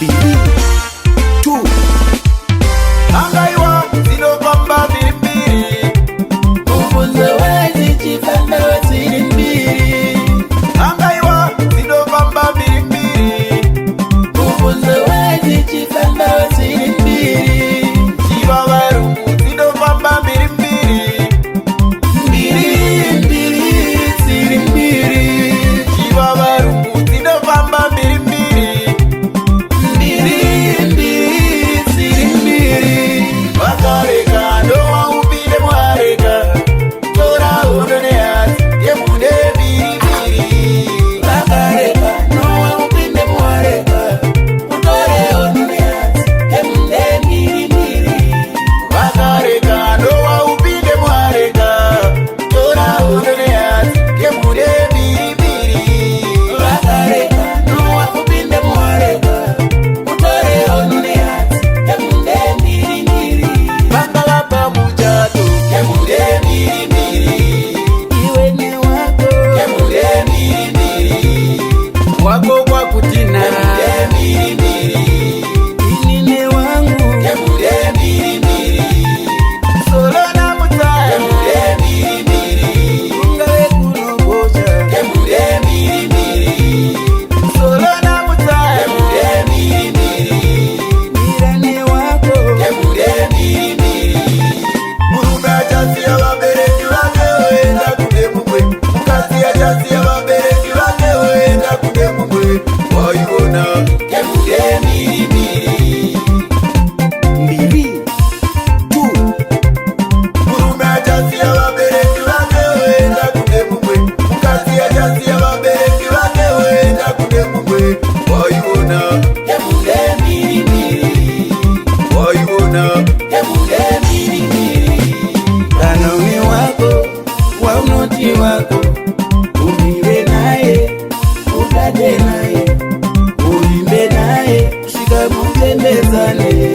mbili tu angaiwa zinopamba mbili ufunze wezi chifanda waziri mbili angaiwa zinopamba mbili ufunze wezi chifanda waziri mbili chiva varungu zinopamba mbili ziri mbili chiva varungu zinopamba mbili ziri mbili vakareka ndowa upinde mwareka tora unone hati yemude mbili vakareka nowa upinde mwareka utore onuniati emunde mbili vakareka ndowa upinde mwareka tora unone hati yemude mbili vakareka nowa upinde mwareka utore onuniati emunde mbili vangava pamuchato yemude mbili iwe ne wako yemude mbili wako kwa kutina inine wangu solona mutaya ungawe kunogosha solona mutaya mirane wako murume achasiya vabereki vake oenda kune mumwe mukadzi achasiya vabereki vake oenda kune mumwe waiona mbili tu murume achasiya vabereki vake oenda kune mumwe mukadzi achasiya vabereki vake oenda kune mumwe waiona waiona kanaume wako waunoti wako umire naye ukate naye uimbe naye shika mutembezane